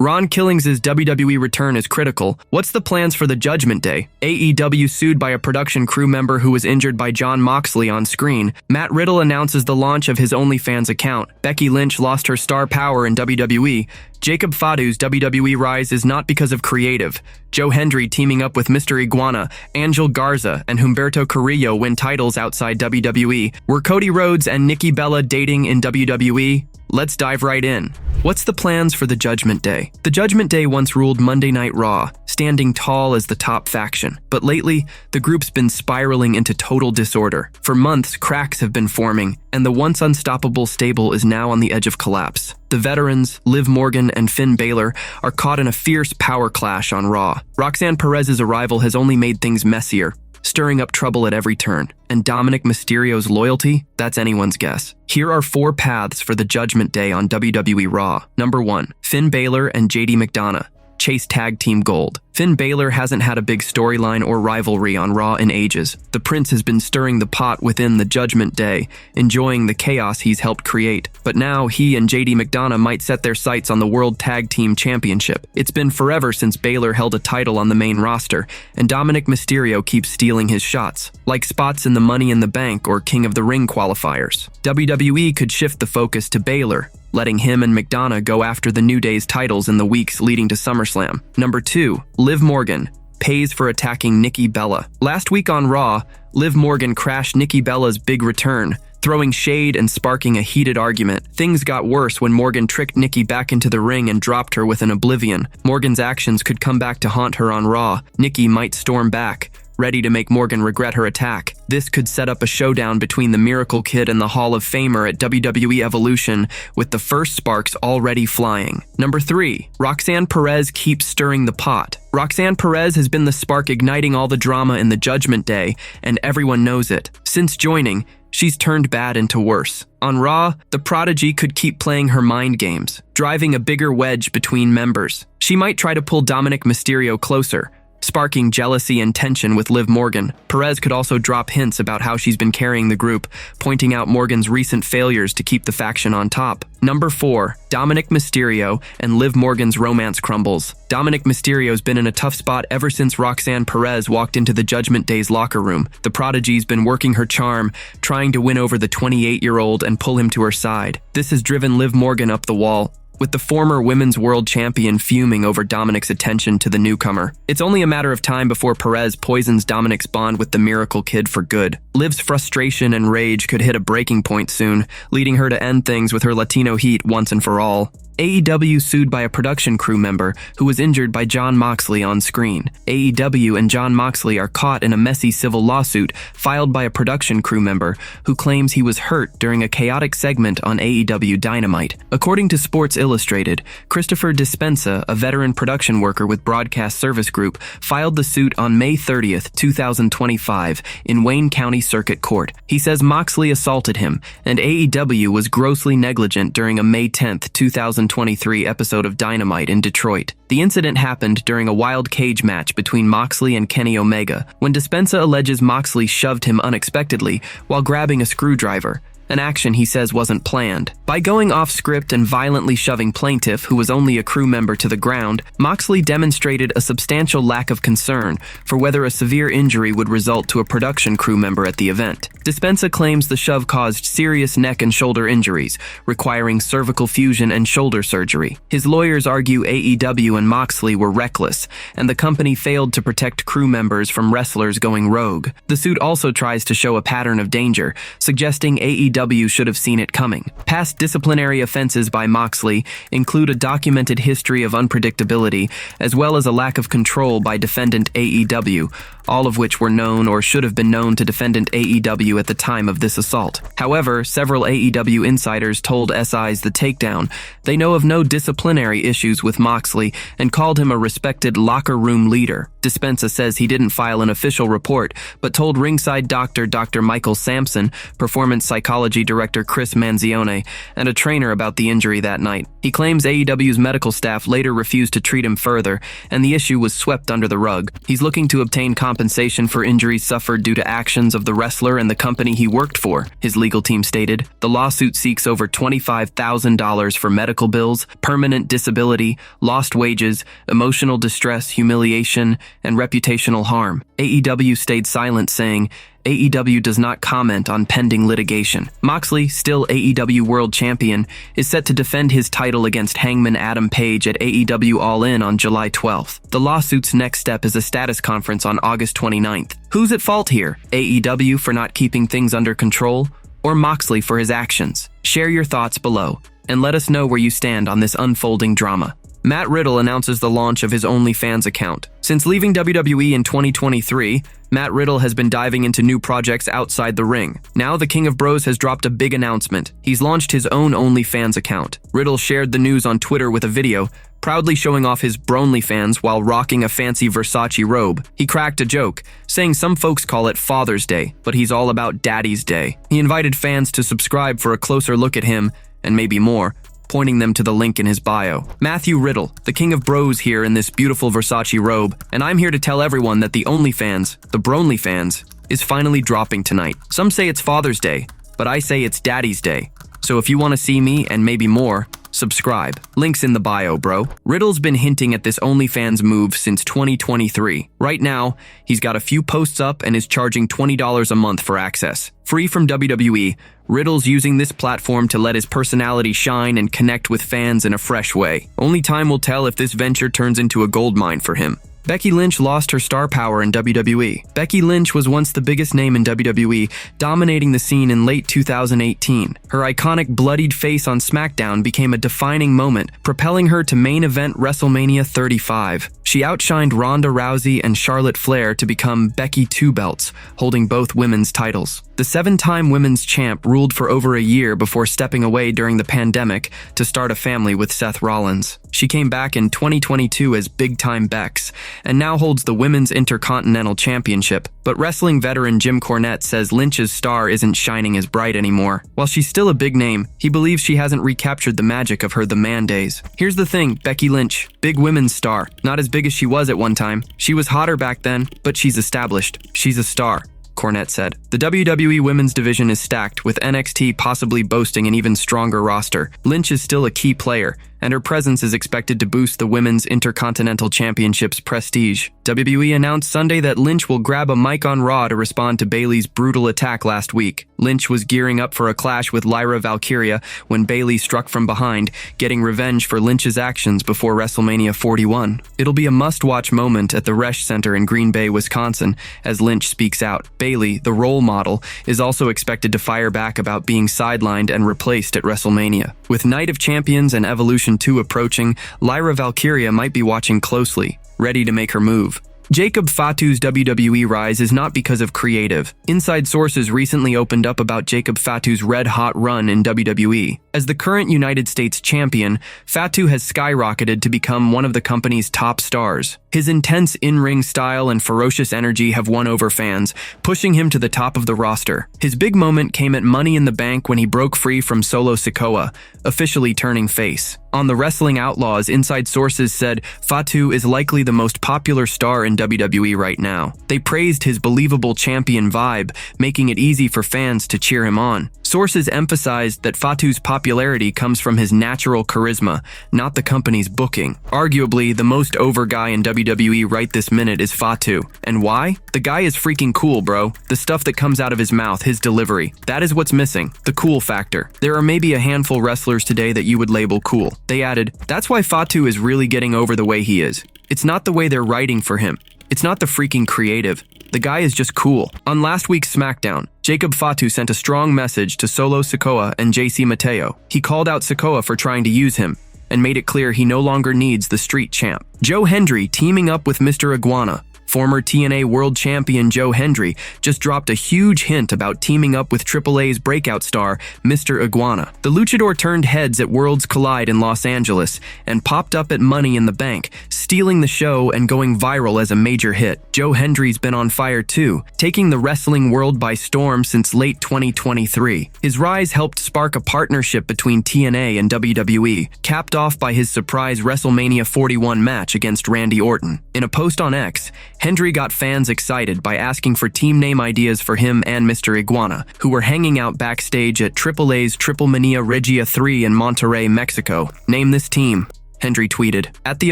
Ron Killings' WWE return is critical. What's the plans for the Judgment Day? AEW sued by a production crew member who was injured by Jon Moxley on screen. Matt Riddle announces the launch of his OnlyFans account. Becky Lynch lost her star power in WWE. Jacob Fatu's WWE rise is not because of creative. Joe Hendry teaming up with Mr Iguana, Ángel Garza, and Humberto Carrillo win titles outside WWE. Were Cody Rhodes and Nikki Bella dating in WWE? Let's dive right in. What's the plans for the Judgment Day? The Judgment Day once ruled Monday Night Raw, standing tall as the top faction. But lately, the group's been spiraling into total disorder. For months, cracks have been forming, and the once unstoppable stable is now on the edge of collapse. The veterans, Liv Morgan and Finn Balor, are caught in a fierce power clash on Raw. Roxanne Perez's arrival has only made things messier, stirring up trouble at every turn. And Dominic Mysterio's loyalty? That's anyone's guess. Here are 4 paths for the Judgment Day on WWE Raw. Number 1. Finn Balor and Mcdana chase tag team gold. Finn Balor hasn't had a big storyline or rivalry on Raw in ages. The Prince has been stirring the pot within the Judgment Day, enjoying the chaos he's helped create. But now he and Mcdana might set their sights on the World Tag Team Championship. It's been forever since Balor held a title on the main roster, and Dominic Mysterio keeps stealing his shots, like spots in the Money in the Bank or King of the Ring qualifiers. WWE could shift the focus to Balor, letting him and Mcdana go after the New Day's titles in the weeks leading to SummerSlam. Number 2. Liv Morgan pays for attacking Nikki Bella. Last week on Raw, Liv Morgan crashed Nikki Bella's big return, throwing shade and sparking a heated argument. Things got worse when Morgan tricked Nikki back into the ring and dropped her with an oblivion. Morgan's actions could come back to haunt her on Raw. Nikki might storm back, ready to make Morgan regret her attack. This could set up a showdown between the Miracle Kid and the Hall of Famer at WWE Evolution, with the first sparks already flying. Number 3. Roxanne Perez keeps stirring the pot. Roxanne Perez has been the spark igniting all the drama in the Judgment Day, and everyone knows it. Since joining, she's turned bad into worse. On Raw, the Prodigy could keep playing her mind games, driving a bigger wedge between members. She might try to pull Dominic Mysterio closer, sparking jealousy and tension with Liv Morgan. Perez could also drop hints about how she's been carrying the group, pointing out Morgan's recent failures to keep the faction on top. Number 4. Dominic Mysterio and Liv Morgan's romance crumbles. Dominic Mysterio's been in a tough spot ever since Roxanne Perez walked into the Judgment Day's locker room. The Prodigy's been working her charm, trying to win over the 28-year-old and pull him to her side. This has driven Liv Morgan up the wall, with the former women's world champion fuming over Dominic's attention to the newcomer. It's only a matter of time before Perez poisons Dominic's bond with the Miracle Kid for good. Liv's frustration and rage could hit a breaking point soon, leading her to end things with her Latino heat once and for all. AEW sued by a production crew member who was injured by Jon Moxley on screen. AEW and Jon Moxley are caught in a messy civil lawsuit filed by a production crew member who claims he was hurt during a chaotic segment on AEW Dynamite. According to Sports Illustrated, Christopher Dispenza, a veteran production worker with Broadcast Service Group, filed the suit on May 30th, 2025 in Wayne County Circuit Court. He says Moxley assaulted him, and AEW was grossly negligent during a May 10th, 2023 episode of Dynamite in Detroit. The incident happened during a wild cage match between Moxley and Kenny Omega, when Dispenza alleges Moxley shoved him unexpectedly while grabbing a screwdriver, an action he says wasn't planned. By going off script and violently shoving plaintiff, who was only a crew member, to the ground, Moxley demonstrated a substantial lack of concern for whether a severe injury would result to a production crew member at the event. Dispenza claims the shove caused serious neck and shoulder injuries, requiring cervical fusion and shoulder surgery. His lawyers argue AEW and Moxley were reckless, and the company failed to protect crew members from wrestlers going rogue. The suit also tries to show a pattern of danger, suggesting AEW should have seen it coming. Past disciplinary offenses by Moxley include a documented history of unpredictability, as well as a lack of control by defendant AEW, all of which were known or should have been known to defendant AEW at the time of this assault. However, several AEW insiders told SI's The Takedown they know of no disciplinary issues with Moxley and called him a respected locker room leader. Dispenza says he didn't file an official report, but told ringside doctor Dr. Michael Sampson, performance psychology director Chris Manzione, and a trainer about the injury that night. He claims AEW's medical staff later refused to treat him further, and the issue was swept under the rug. He's looking to obtain compensation for injuries suffered due to actions of the wrestler and the company he worked for, his legal team stated. The lawsuit seeks over $25,000 for medical bills, permanent disability, lost wages, emotional distress, humiliation, and reputational harm. AEW stayed silent, saying, AEW does not comment on pending litigation. Moxley, still AEW World Champion, is set to defend his title against Hangman Adam Page at AEW All In on July 12th. The lawsuit's next step is a status conference on August 29th. Who's at fault here? AEW for not keeping things under control, or Moxley for his actions? Share your thoughts below, and let us know where you stand on this unfolding drama. Matt Riddle announces the launch of his OnlyFans account. Since leaving WWE in 2023, Matt Riddle has been diving into new projects outside the ring. Now the King of Bros has dropped a big announcement. He's launched his own OnlyFans account. Riddle shared the news on Twitter with a video, proudly showing off his Bronlyfans while rocking a fancy Versace robe. He cracked a joke, saying some folks call it Father's Day, but he's all about Daddy's Day. He invited fans to subscribe for a closer look at him, and maybe more, pointing them to the link in his bio. Matthew Riddle, the King of Bros here in this beautiful Versace robe, and I'm here to tell everyone that the OnlyFans, the Bronlyfans, is finally dropping tonight. Some say it's Father's Day, but I say it's Daddy's Day. So if you want to see me and maybe more, subscribe. Links in the bio, bro. Riddle's been hinting at this OnlyFans move since 2023. Right now, he's got a few posts up and is charging $20 a month for access. Free from WWE, Riddle's using this platform to let his personality shine and connect with fans in a fresh way. Only time will tell if this venture turns into a goldmine for him. Becky Lynch lost her star power in WWE. Becky Lynch was once the biggest name in WWE, dominating the scene in late 2018. Her iconic bloodied face on SmackDown became a defining moment, propelling her to main event WrestleMania 35. She outshined Ronda Rousey and Charlotte Flair to become Becky Two Belts, holding both women's titles. The 7-time women's champ ruled for over a year before stepping away during the pandemic to start a family with Seth Rollins. She came back in 2022 as Big Time Bex, and now holds the Women's Intercontinental Championship. But wrestling veteran Jim Cornette says Lynch's star isn't shining as bright anymore. While she's still a big name, he believes she hasn't recaptured the magic of her The Man days. Here's the thing, Becky Lynch, big women's star. Not as big as she was at one time. She was hotter back then, but she's established. She's a star, Cornette said. The WWE women's division is stacked, with NXT possibly boasting an even stronger roster. Lynch is still a key player, and her presence is expected to boost the Women's Intercontinental Championship's prestige. WWE announced Sunday that Lynch will grab a mic on Raw to respond to Bayley's brutal attack last week. Lynch was gearing up for a clash with Lyra Valkyria when Bayley struck from behind, getting revenge for Lynch's actions before WrestleMania 41. It'll be a must-watch moment at the Resch Center in Green Bay, Wisconsin, as Lynch speaks out. Bayley, the role model, is also expected to fire back about being sidelined and replaced at WrestleMania. With Night of Champions and Evolution 2 approaching, Lyra Valkyria might be watching closely, ready to make her move. Jacob Fatu's WWE rise is not because of creative. Inside sources recently opened up about Jacob Fatu's red-hot run in WWE. As the current United States champion, Fatu has skyrocketed to become one of the company's top stars. His intense in-ring style and ferocious energy have won over fans, pushing him to the top of the roster. His big moment came at Money in the Bank when he broke free from Solo Sikoa, officially turning face. On the Wrestling Outlaws, inside sources said Fatu is likely the most popular star in WWE right now. They praised his believable champion vibe, making it easy for fans to cheer him on. Sources emphasized that Fatu's popularity comes from his natural charisma, not the company's booking. Arguably, the most over guy in WWE right this minute is Fatu. And why? The guy is freaking cool, bro. The stuff that comes out of his mouth, his delivery. That is what's missing. The cool factor. There are maybe a handful wrestlers today that you would label cool. They added, that's why Fatu is really getting over the way he is. It's not the way they're writing for him. It's not the freaking creative. The guy is just cool. On last week's SmackDown, Jacob Fatu sent a strong message to Solo Sikoa and JC Mateo. He called out Sikoa for trying to use him, and made it clear he no longer needs the street champ. Joe Hendry teaming up with Mr. Iguana. Former TNA World Champion Joe Hendry just dropped a huge hint about teaming up with AAA's breakout star, Mr. Iguana. The luchador turned heads at Worlds Collide in Los Angeles and popped up at Money in the Bank, stealing stealing the show and going viral as a major hit. Joe Hendry's been on fire too, taking the wrestling world by storm since late 2023. His rise helped spark a partnership between TNA and WWE, capped off by his surprise WrestleMania 41 match against Randy Orton. In a post on X, Hendry got fans excited by asking for team name ideas for him and Mr Iguana, who were hanging out backstage at AAA's Triplemania Regia 3 in Monterrey, Mexico. Name this team, Hendry tweeted. At the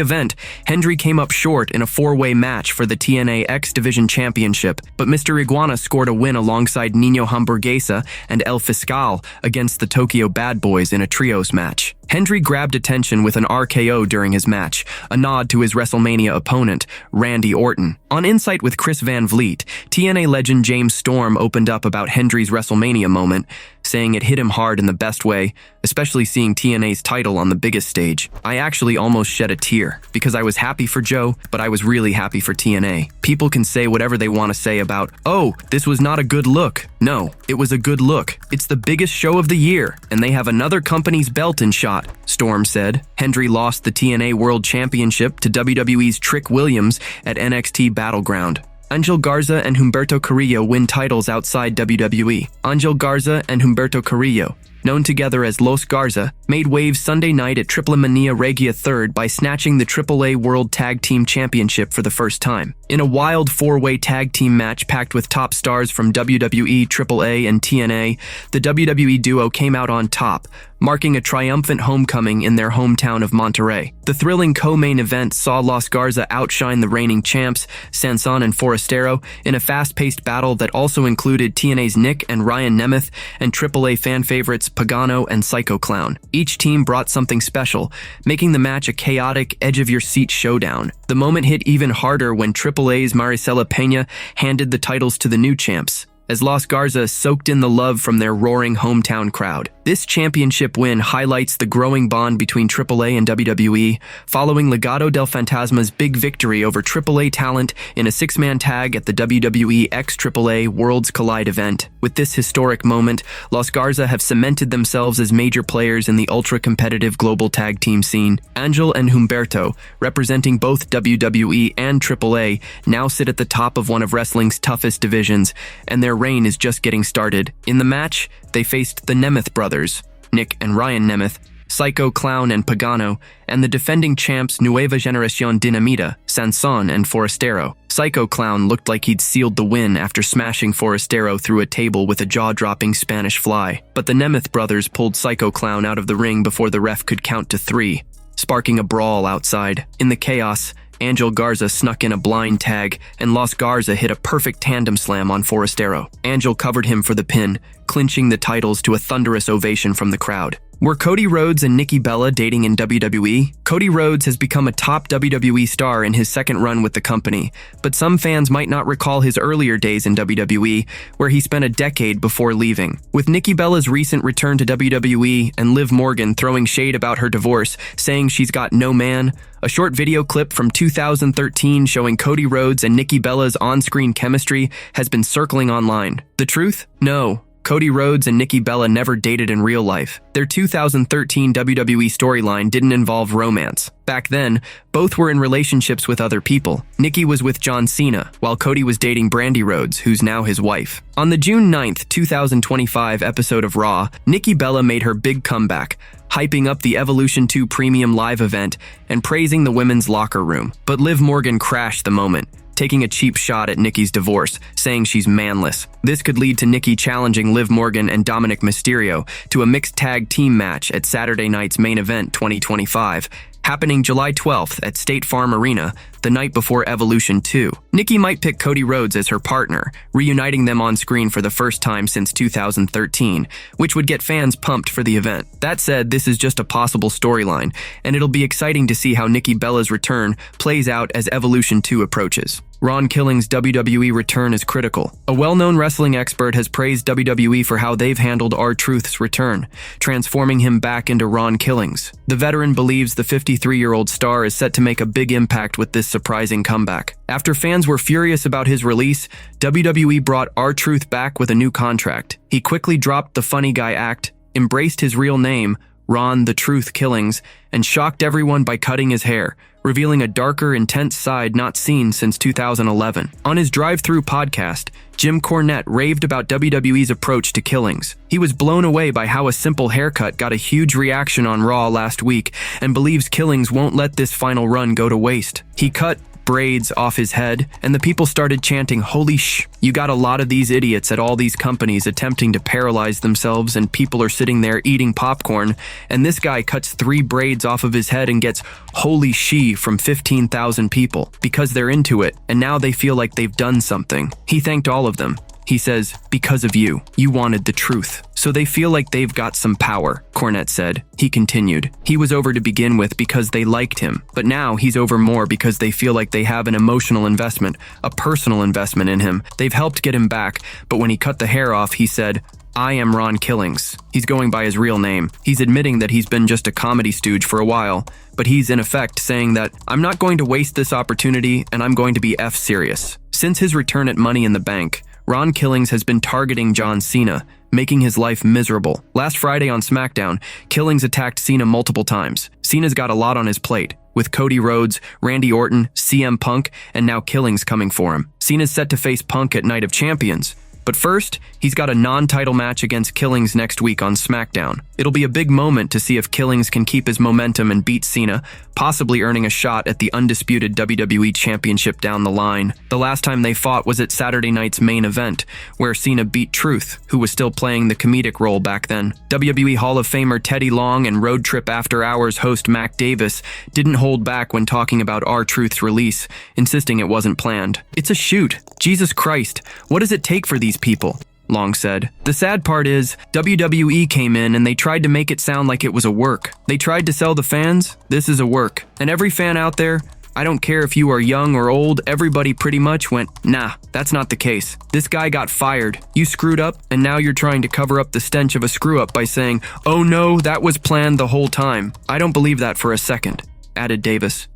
event, Hendry came up short in a four-way match for the TNA X Division Championship, but Mr Iguana scored a win alongside Niño Hamburguesa and El Fiscal against the Tokyo Bad Boys in a trios match. Hendry grabbed attention with an RKO during his match, a nod to his WrestleMania opponent, Randy Orton. On Insight with Chris Van Vliet, TNA legend James Storm opened up about Hendry's WrestleMania moment, saying it hit him hard in the best way, especially seeing TNA's title on the biggest stage. I actually almost shed a tear, because I was happy for Joe, but I was really happy for TNA. People can say whatever they want to say about, oh, this was not a good look. No, it was a good look. It's the biggest show of the year, and they have another company's belt in shot, Storm said. Hendry lost the TNA World Championship to WWE's Trick Williams at NXT Battleground. Ángel Garza and Humberto Carrillo win titles outside WWE. Ángel Garza and Humberto Carrillo, known together as Los Garza, made waves Sunday night at Triplemania Regia 3rd by snatching the AAA World Tag Team Championship for the first time. In a wild four-way tag team match packed with top stars from WWE, AAA, and TNA, the WWE duo came out on top, marking a triumphant homecoming in their hometown of Monterrey. The thrilling co-main event saw Los Garza outshine the reigning champs, Sanson and Forastero, in a fast-paced battle that also included TNA's Nick and Ryan Nemeth and AAA fan favorites Pagano and Psycho Clown. Each team brought something special, making the match a chaotic, edge-of-your-seat showdown. The moment hit even harder when AAA's Maricela Peña handed the titles to the new champs, as Los Garza soaked in the love from their roaring hometown crowd. This championship win highlights the growing bond between AAA and WWE, following Legado del Fantasma's big victory over AAA talent in a six-man tag at the WWE X AAA Worlds Collide event. With this historic moment, Los Garza have cemented themselves as major players in the ultra-competitive global tag team scene. Ángel and Humberto, representing both WWE and AAA, now sit at the top of one of wrestling's toughest divisions, and their reign is just getting started. In the match, they faced the Nemeth brothers, Nick and Ryan Nemeth, Psycho Clown and Pagano, and the defending champs Nueva Generación Dinamita, Sanson and Forastero. Psycho Clown looked like he'd sealed the win after smashing Forastero through a table with a jaw-dropping Spanish fly, but the Nemeth brothers pulled Psycho Clown out of the ring before the ref could count to 3, sparking a brawl outside. In the chaos, Ángel Garza snuck in a blind tag, and Los Garza hit a perfect tandem slam on Forastero. Ángel covered him for the pin, clinching the titles to a thunderous ovation from the crowd. Were Cody Rhodes and Nikki Bella dating in WWE? Cody Rhodes has become a top WWE star in his second run with the company, but some fans might not recall his earlier days in WWE, where he spent a decade before leaving. With Nikki Bella's recent return to WWE and Liv Morgan throwing shade about her divorce, saying she's got no man, a short video clip from 2013 showing Cody Rhodes and Nikki Bella's on-screen chemistry has been circling online. The truth? No. Cody Rhodes and Nikki Bella never dated in real life. Their 2013 WWE storyline didn't involve romance. Back then, both were in relationships with other people. Nikki was with John Cena, while Cody was dating Brandi Rhodes, who's now his wife. On the June 9th, 2025 episode of Raw, Nikki Bella made her big comeback, hyping up the Evolution 2 Premium Live event and praising the women's locker room. But Liv Morgan crashed the moment, taking a cheap shot at Nikki's divorce, saying she's manless. This could lead to Nikki challenging Liv Morgan and Dominic Mysterio to a mixed tag team match at Saturday night's Main Event 2025, happening July 12th at State Farm Arena, the night before Evolution 2. Nikki might pick Cody Rhodes as her partner, reuniting them on screen for the first time since 2013, which would get fans pumped for the event. That said, this is just a possible storyline, and it'll be exciting to see how Nikki Bella's return plays out as Evolution 2 approaches. Ron Killings' WWE return is critical. A well-known wrestling expert has praised WWE for how they've handled R-Truth's return, transforming him back into Ron Killings. The veteran believes the 53-year-old star is set to make a big impact with this surprising comeback. After fans were furious about his release, WWE brought R-Truth back with a new contract. He quickly dropped the funny guy act, embraced his real name, Ron the Truth Killings, and shocked everyone by cutting his hair, revealing a darker, intense side not seen since 2011. On his drive-through podcast, Jim Cornette raved about WWE's approach to Killings. He was blown away by how a simple haircut got a huge reaction on Raw last week and believes Killings won't let this final run go to waste. He cut braids off his head, and the people started chanting, "Holy sh!" You got a lot of these idiots at all these companies attempting to paralyze themselves, and people are sitting there eating popcorn, and this guy cuts 3 braids off of his head and gets "Holy she" from 15,000 people because they're into it, and now they feel like they've done something. He thanked all of them. He says, "Because of you. You wanted the truth. So they feel like they've got some power," Cornette said. He continued, "He was over to begin with because they liked him, but now he's over more because they feel like they have an emotional investment, a personal investment in him. They've helped get him back, but when he cut the hair off, he said, 'I am Ron Killings.'" He's going by his real name. He's admitting that he's been just a comedy stooge for a while, but he's in effect saying that, "I'm not going to waste this opportunity and I'm going to be F serious." Since his return at Money in the Bank, Ron Killings has been targeting John Cena, making his life miserable. Last Friday on SmackDown, Killings attacked Cena multiple times. Cena's got a lot on his plate, with Cody Rhodes, Randy Orton, CM Punk, and now Killings coming for him. Cena's set to face Punk at Night of Champions. But first, he's got a non-title match against Killings next week on SmackDown. It'll be a big moment to see if Killings can keep his momentum and beat Cena, possibly earning a shot at the undisputed WWE Championship down the line. The last time they fought was at Saturday night's main event, where Cena beat Truth, who was still playing the comedic role back then. WWE Hall of Famer Teddy Long and Road Trip After Hours host Mac Davis didn't hold back when talking about R-Truth's release, insisting it wasn't planned. "It's a shoot. Jesus Christ, what does it take for these people?" Long said. "The sad part is, WWE came in and they tried to make it sound like it was a work. They tried to sell the fans, this is a work. And every fan out there, I don't care if you are young or old, everybody pretty much went, nah, that's not the case. This guy got fired. You screwed up, and now you're trying to cover up the stench of a screw-up by saying, oh no, that was planned the whole time. I don't believe that for a second," added Davis.